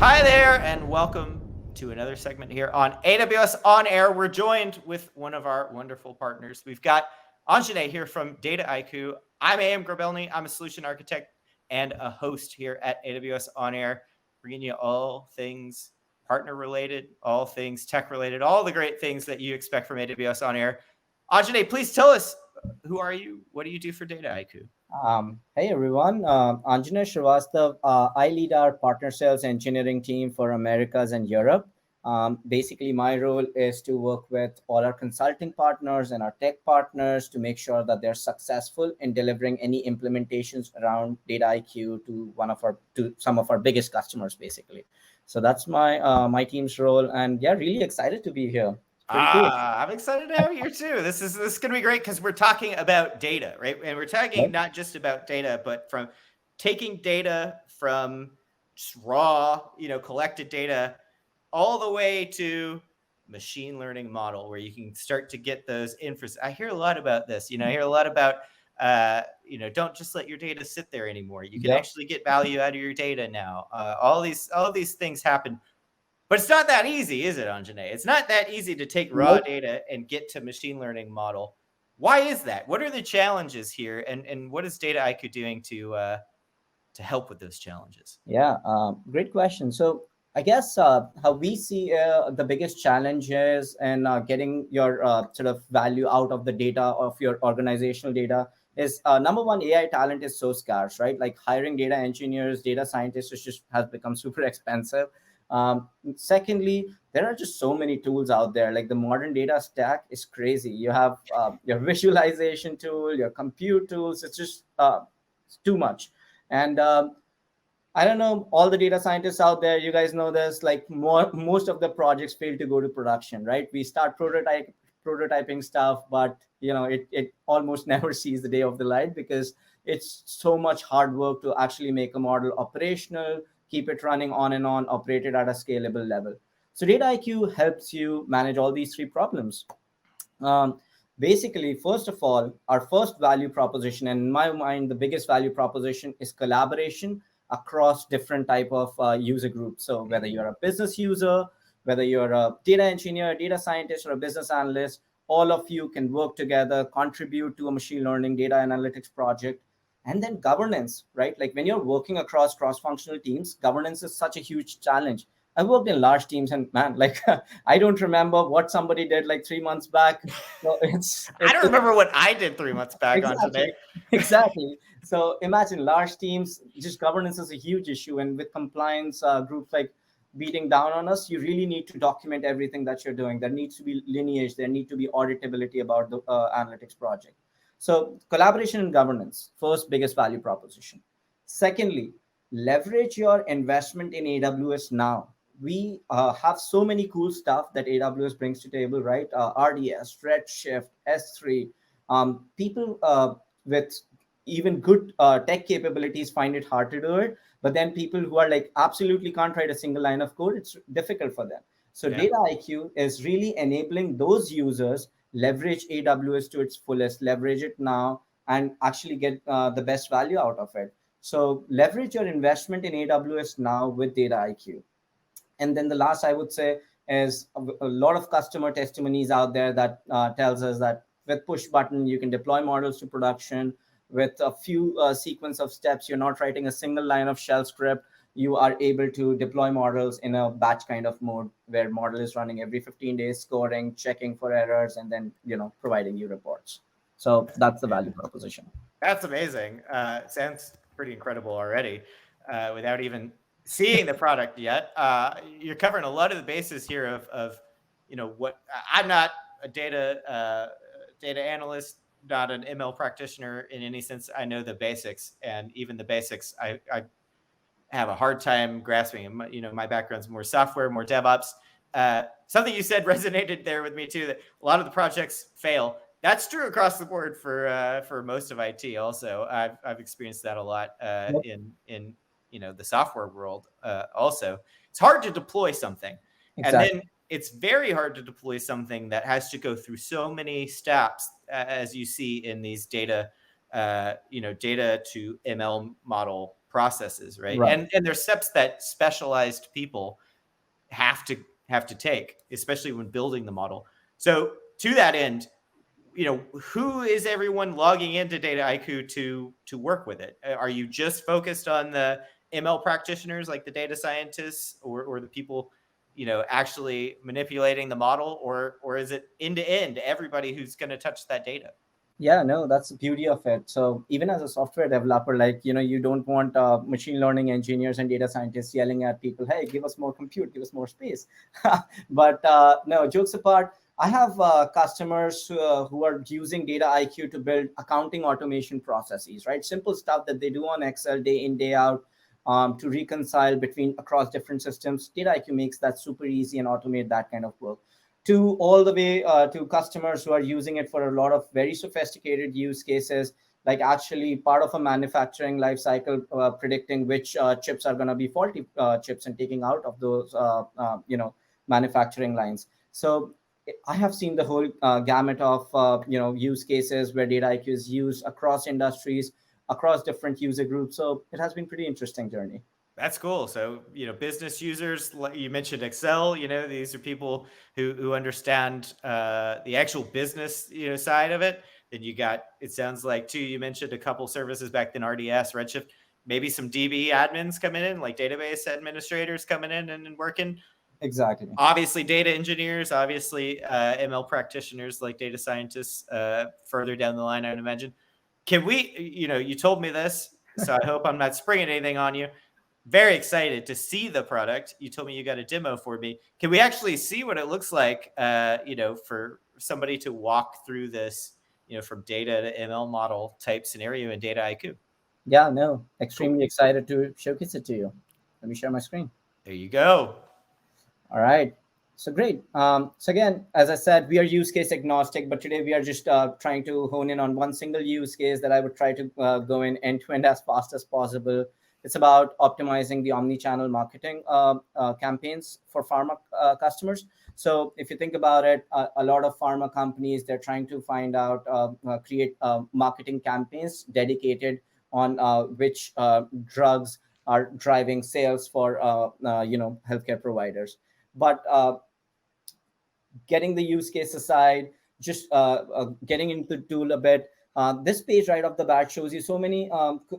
Hi there, and welcome to another segment here on AWS On Air. We're joined with one of our wonderful partners. We've got Anjane here from Dataiku. I'm AM Grabelny. I'm a solution architect and a host here at AWS On Air, bringing you all things partner related, all things tech related, all the great things that you expect from AWS On Air. Anjane, please tell us, who are you? What do you do for Dataiku? Hey everyone, Anjana Srivastav. I lead our partner sales engineering team for Americas and Europe. Basically, my role is to work with all our consulting partners and our tech partners to make sure that they're successful in delivering any implementations around Data IQ to some of our biggest customers, basically. So that's my team's role, and yeah, really excited to be here. It's pretty cool. I'm excited to have you here too. This is going to be great because we're talking about data, right? And we're talking Yep. not just about data, but from taking data from just raw, collected data, all the way to machine learning model where you can start to get those inference. I hear a lot about this. I hear a lot about don't just let your data sit there anymore. You can Yep. actually get value out of your data now. All these things happen, but it's not that easy, is it, Anjane? It's not that easy to take raw Nope. data and get to machine learning model. Why is that? What are the challenges here, and what is Dataiku doing to help with those challenges? Yeah, great question. So I guess how we see the biggest challenge is in getting your sort of value out of the data of your organizational data is number one, AI talent is so scarce, right? Like hiring data engineers, data scientists is just has become super expensive. Secondly, there are just so many tools out there. Like the modern data stack is crazy. You have your visualization tool, your compute tools. It's too much. And I don't know all the data scientists out there. You guys know this. Like most of the projects fail to go to production, right? We start prototyping stuff, but it almost never sees the day of the light because it's so much hard work to actually make a model operational, keep it running on and on, operate it at a scalable level. So Data IQ helps you manage all these three problems. Um, Basically, first of all, our first value proposition, and in my mind, the biggest value proposition is collaboration across different type of user groups. So whether you're a business user, whether you're a data engineer, a data scientist, or a business analyst, all of you can work together, contribute to a machine learning data analytics project. And then governance, right? Like when you're working across cross-functional teams, governance is such a huge challenge. I worked in large teams, and man, like I don't remember what somebody did like 3 months back. So I don't it's remember what I did 3 months back, Anjane. exactly exactly. So imagine large teams, just governance is a huge issue, and with compliance groups like beating down on us, you really need to document everything that you're doing. There needs to be lineage. There need to be auditability about the analytics project. So collaboration and governance, first biggest value proposition. Secondly, leverage your investment in AWS now. We have so many cool stuff that AWS brings to table, right? RDS, Redshift, S3. People with even good tech capabilities find it hard to do it. But then people who are like absolutely can't write a single line of code, it's difficult for them. So Yeah. Data IQ is really enabling those users leverage AWS to its fullest, leverage it now, and actually get the best value out of it. So leverage your investment in AWS now with Data IQ. And then the last I would say is a lot of customer testimonies out there that tells us that with push button you can deploy models to production with a few sequence of steps. You're not writing a single line of shell script. You are able to deploy models in a batch kind of mode where model is running every 15 days, scoring, checking for errors, and then providing you reports. So that's the value proposition. That's amazing. Sounds pretty incredible already, without even seeing the product yet. You're covering a lot of the bases here of what I'm not a data analyst, not an ML practitioner in any sense. I know the basics, and even the basics, I have a hard time grasping. My background's more software, more DevOps. Something you said resonated there with me too. That a lot of the projects fail. That's true across the board for most of IT. Also, I've experienced that a lot Yep. in the software world. Also, it's hard to deploy something, and then Exactly. it's very hard to deploy something that has to go through so many steps, as you see in these data to ML model processes, right? Right. And there's steps that specialized people have to take, especially when building the model. So to that end, who is everyone logging into Dataiku to work with it? Are you just focused on the ML practitioners, like the data scientists, or the people, actually manipulating the model, or is it end to end everybody who's going to touch that data? Yeah, no, that's the beauty of it. So even as a software developer, like, you don't want machine learning engineers and data scientists yelling at people, hey, give us more compute, give us more space. But no, jokes apart, I have customers who are using Dataiku to build accounting automation processes, right? Simple stuff that they do on Excel day in, day out, to reconcile between across different systems. Dataiku makes that super easy and automate that kind of work, to all the way to customers who are using it for a lot of very sophisticated use cases, like actually part of a manufacturing life cycle, predicting which chips are going to be faulty chips and taking out of those manufacturing lines. So I have seen the whole gamut of use cases where Dataiku is used across industries, across different user groups. So it has been pretty interesting journey. That's cool. So, business users, like you mentioned Excel, these are people who understand the actual business, side of it. Then you got, it sounds like too, you mentioned a couple services back then, RDS, Redshift, maybe some DB admins coming in, like database administrators coming in and working. Exactly. Obviously data engineers, obviously ML practitioners, like data scientists further down the line, I would imagine. Can we, you told me this, so I hope I'm not springing anything on you. Very excited to see the product. You told me you got a demo for me. Can we actually see what it looks like, for somebody to walk through this, from data to ML model type scenario in Dataiku? Yeah, no, Cool. extremely excited to showcase it to you. Let me share my screen. There you go. All right. So great. So again, as I said, we are use case agnostic, but today we are just trying to hone in on one single use case that I would try to go in end to end as fast as possible. It's about optimizing the omni-channel marketing campaigns for pharma customers. So if you think about it, a lot of pharma companies, they're trying to find out, create marketing campaigns dedicated on which drugs are driving sales for healthcare providers. But getting the use case aside, just getting into the tool a bit. This page right off the bat shows you so many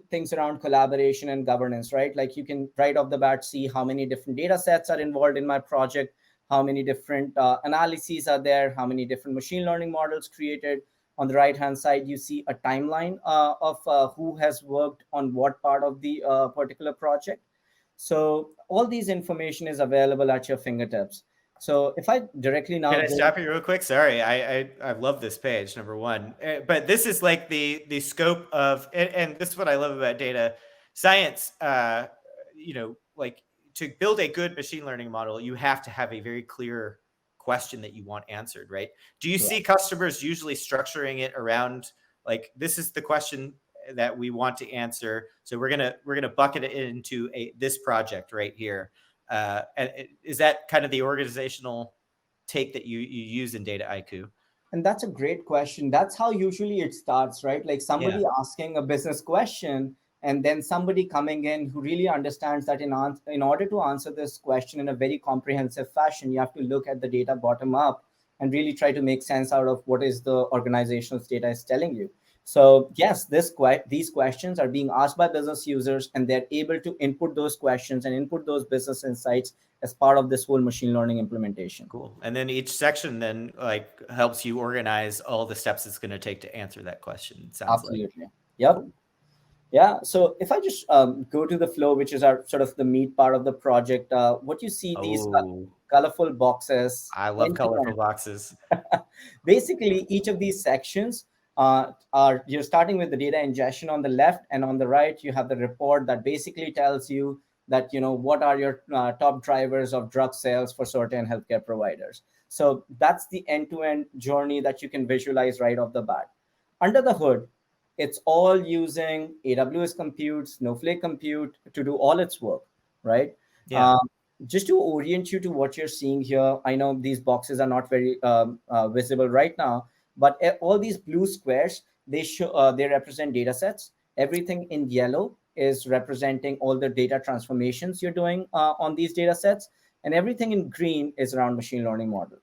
things around collaboration and governance, right? Like you can right off the bat see how many different data sets are involved in my project, how many different analyses are there, how many different machine learning models created. On the right hand side, you see a timeline of who has worked on what part of the particular project. So all these information is available at your fingertips. So if I directly now Can I go, stop you real quick? Sorry, I love this page, number one. But this is like the scope of, and this is what I love about data science. Like to build a good machine learning model, you have to have a very clear question that you want answered, right? Do you see customers usually structuring it around, like, this is the question that we want to answer, so we're gonna bucket it into this project right here? And is that kind of the organizational take that you use in Dataiku? and that's a great question. That's how usually it starts, right? Like Yeah, somebody asking a business question, and then somebody coming in who really understands that in order to answer this question in a very comprehensive fashion, you have to look at the data bottom up and really try to make sense out of what is the organizational data is telling you. So yes, these questions are being asked by business users, and they're able to input those questions and input those business insights as part of this whole machine learning implementation. cool. And then each section then like helps you organize all the steps it's going to take to answer that question, it sounds like. Absolutely. Yep. Cool. Yeah. So if I just go to the flow, which is our sort of the meat part of the project, what you see these Oh, colorful boxes. I love colorful boxes. Basically, each of these sections are, you're starting with the data ingestion on the left, and on the right you have the report that basically tells you that what are your top drivers of drug sales for certain healthcare providers. So that's the end-to-end journey that you can visualize right off the bat. Under the hood, it's all using AWS compute, Snowflake compute to do all its work, right? Yeah. Just to orient you to what you're seeing here, I know these boxes are not very visible right now, but all these blue squares, they represent data sets. Everything in yellow is representing all the data transformations you're doing on these data sets, and everything in green is around machine learning model.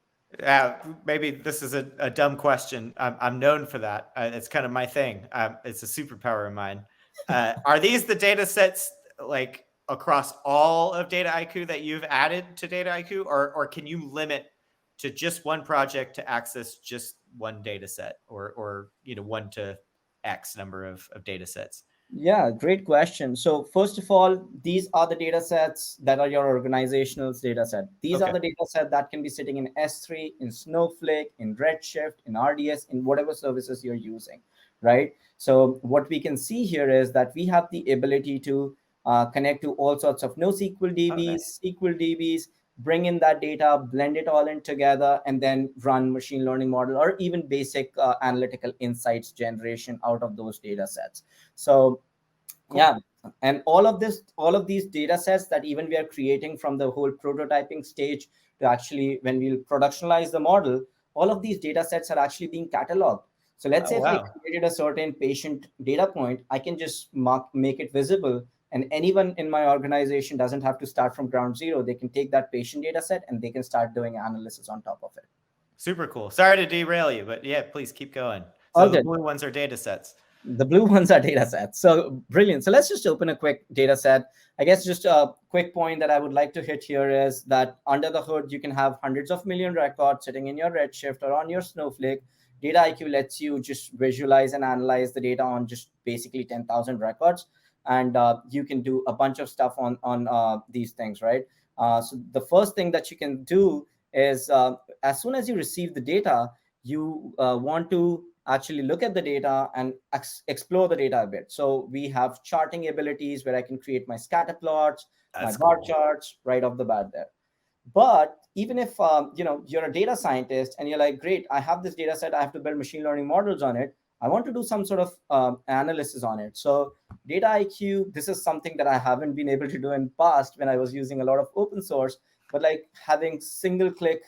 Maybe this is a dumb question. I'm known for that. It's kind of my thing. It's a superpower of mine. Are these the data sets like across all of Dataiku that you've added to Dataiku, or can you limit to just one project to access just one data set, or 1 to X number of data sets? Yeah, great question. So first of all, these are the data sets that are your organizational data set. These are Okay. the data set that can be sitting in S3, in Snowflake, in Redshift, in RDS, in whatever services you're using, right? So what we can see here is that we have the ability to connect to all sorts of NoSQL Oh, nice. DBs, SQL DBs, bring in that data, blend it all in together, and then run machine learning model or even basic analytical insights generation out of those data sets. So Cool. yeah, and all of these data sets that even we are creating from the whole prototyping stage to actually when we'll productionalize the model, all of these data sets are actually being cataloged. So let's Oh, say if I wow. created a certain patient data point, I can just make it visible, and anyone in my organization doesn't have to start from ground zero. They can take that patient data set and they can start doing analysis on top of it. Super cool. Sorry to derail you, but yeah, please keep going. All So the good. blue ones are data sets. The blue ones are data sets. So brilliant. So let's just open a quick data set. I guess just a quick point that I would like to hit here is that under the hood, you can have hundreds of million records sitting in your Redshift or on your Snowflake. Dataiku lets you just visualize and analyze the data on just basically 10,000 records. And you can do a bunch of stuff on these things, right? So the first thing that you can do is as soon as you receive the data, you want to actually look at the data and explore the data a bit. So we have charting abilities where I can create my scatter plots, my That's bar cool. charts right off the bat there. But even if you're a data scientist and you're like, great, I have this data set, I have to build machine learning models on it. I want to do some sort of analysis on it. So Dataiku, this is something that I haven't been able to do in past when I was using a lot of open source, but like having single click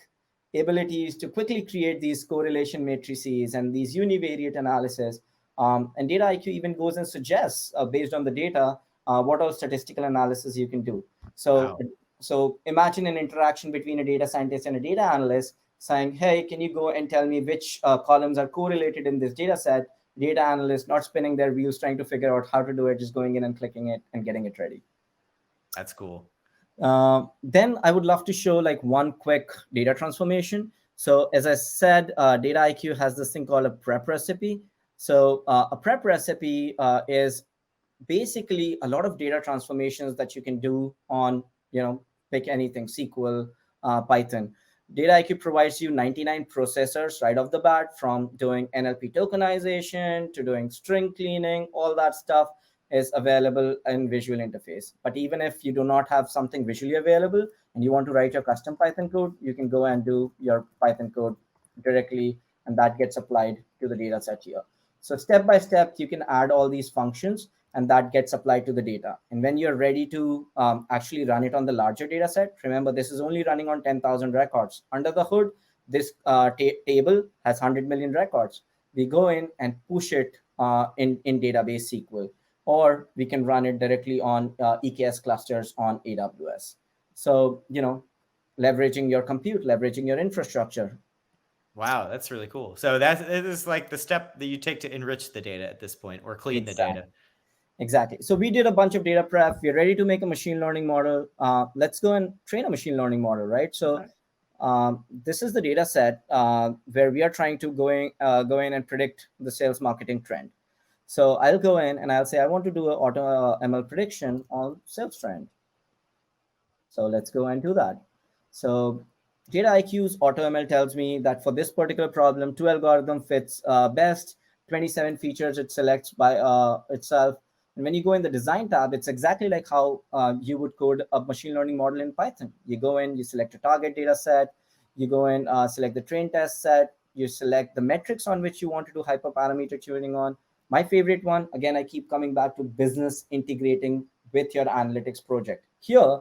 abilities to quickly create these correlation matrices and these univariate analysis. And Dataiku even goes and suggests, based on the data, what all statistical analysis you can do. So, Wow. so imagine an interaction between a data scientist and a data analyst saying, hey, can you go and tell me which columns are correlated in this data set? Data analyst not spinning their wheels trying to figure out how to do it, just going in and clicking it and getting it ready. That's cool. Then I would love to show like one quick data transformation. So as I said, Dataiku has this thing called a prep recipe. So a prep recipe is basically a lot of data transformations that you can do on, pick anything, SQL, Python. Dataiku provides you 99 processors right off the bat, from doing NLP tokenization to doing string cleaning. All that stuff is available in visual interface. But even if you do not have something visually available and you want to write your custom Python code, you can go and do your Python code directly, and that gets applied to the data set here. So step by step, you can add all these functions and that gets applied to the data. And when you're ready to actually run it on the larger data set, remember, this is only running on 10,000 records. Under the hood, this table has 100 million records. We go in and push it in database SQL, or we can run it directly on EKS clusters on AWS. So, leveraging your compute, leveraging your infrastructure. Wow, that's really cool. So it is like the step that you take to enrich the data at this point, or clean the Exactly. data. Exactly. So we did a bunch of data prep. We're ready to make a machine learning model. Let's go and train a machine learning model, right? So this is the data set where we are trying to go in and predict the sales marketing trend. So I'll go in and I'll say, I want to do an auto ML prediction on sales trend. So let's go and do that. So Dataiku's AutoML tells me that for this particular problem, two algorithm fits best, 27 features it selects by itself. And when you go in the design tab, it's exactly like how you would code a machine learning model in Python. You go in, you select a target data set, you go in, select the train test set, you select the metrics on which you want to do hyperparameter tuning on. My favorite one, again, I keep coming back to business integrating with your analytics project. Here,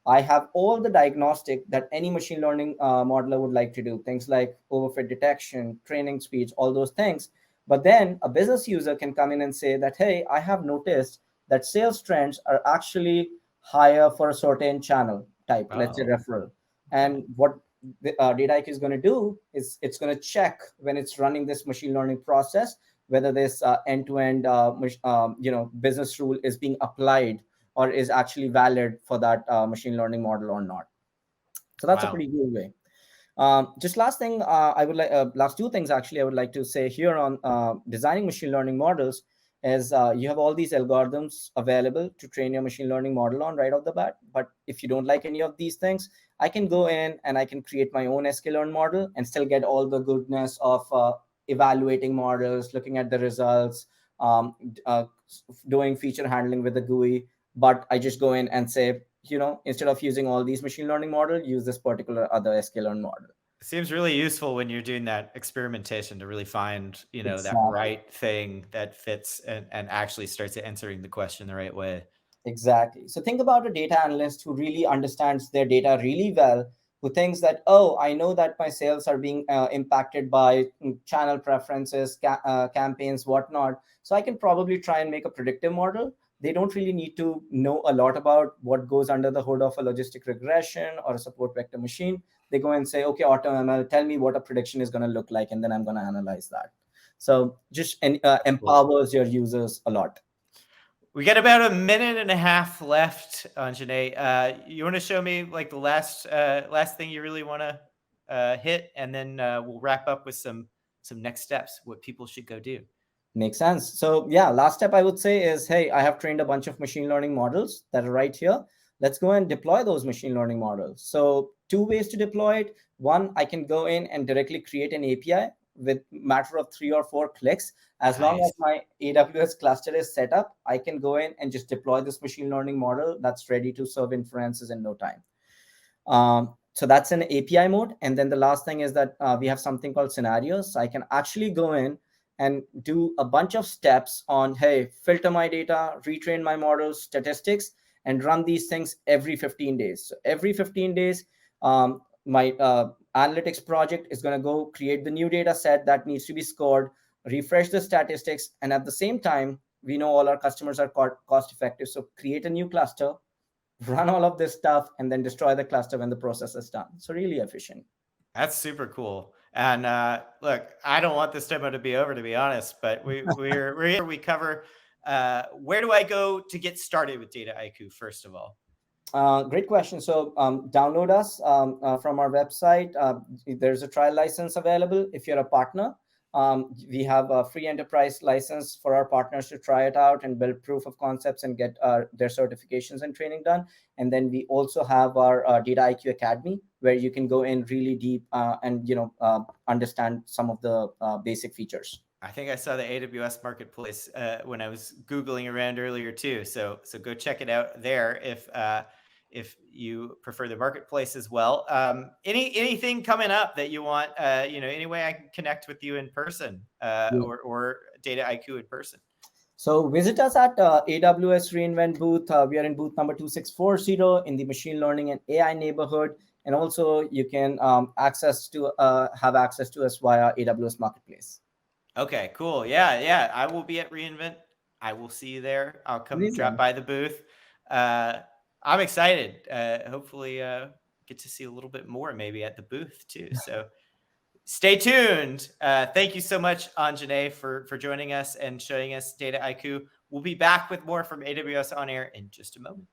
I have all the diagnostic that any machine learning modeler would like to do, things like overfit detection, training speeds, all those things. But then a business user can come in and say that, hey, I have noticed that sales trends are actually higher for a certain channel type, let's say Oh, referral. And what the Dataiku is going to do is it's going to check when it's running this machine learning process whether this end-to-end business rule is being applied or is actually valid for that machine learning model or not. So that's a wow. pretty good way. Just last thing, I would like last two things actually I would like to say here on designing machine learning models is you have all these algorithms available to train your machine learning model on right off the bat. But if you don't like any of these things, I can go in and I can create my own sklearn model and still get all the goodness of evaluating models, looking at the results, doing feature handling with the GUI. But I just go in and say, instead of using all these machine learning model, use this particular other sklearn model. It seems really useful when you're doing that experimentation to really find, that Exactly. right thing that fits and actually starts answering the question the right way. Exactly. So think about a data analyst who really understands their data really well, who thinks that, oh, I know that my sales are being impacted by channel preferences, campaigns, whatnot. So I can probably try and make a predictive model. They don't really need to know a lot about what goes under the hood of a logistic regression or a support vector machine. They go and say, okay, AutoML, tell me what a prediction is going to look like, and then I'm going to analyze that. So just Cool. empowers your users a lot. We got about a minute and a half left, Anjane. You want to show me like the last thing you really want to hit, and then we'll wrap up with some next steps, what people should go do. Makes sense. So yeah, last step I would say is, hey, I have trained a bunch of machine learning models that are right here. Let's go and deploy those machine learning models. So two ways to deploy it. One, I can go in and directly create an API with matter of 3 or 4 clicks. As long as Nice. my AWS cluster is set up, I can go in and just deploy this machine learning model that's ready to serve inferences in no time. So that's an API mode. And then the last thing is that we have something called scenarios. So I can actually go in and do a bunch of steps on, hey, filter my data, retrain my models, statistics, and run these things every 15 days. So every 15 days, my analytics project is going to go create the new data set that needs to be scored, refresh the statistics, and at the same time, we know all our customers are cost effective. So create a new cluster, run all of this stuff, and then destroy the cluster when the process is done. So really efficient. That's super cool. And look, I don't want this demo to be over, to be honest, but we're here. We cover where do I go to get started with Dataiku, first of all. Great question. So download us from our website. There's a trial license available if you're a partner. We have a free enterprise license for our partners to try it out and build proof of concepts and get their certifications and training done. And then we also have our Dataiku Academy, where you can go in really deep and understand some of the basic features. I think I saw the AWS Marketplace when I was Googling around earlier too. So go check it out there if you prefer the marketplace as well. Anything coming up that you want? Any way I can connect with you in person or Dataiku in person? So visit us at AWS reInvent booth. We are in booth number 2640 in the machine learning and AI neighborhood. And also you can have access to us via AWS Marketplace. Okay, cool. Yeah. I will be at reInvent. I will see you there. I'll come drop Amazing. by the booth. I'm excited. Hopefully get to see a little bit more maybe at the booth too. So stay tuned. Thank you so much, Anjane, for joining us and showing us Dataiku. We'll be back with more from AWS On Air in just a moment.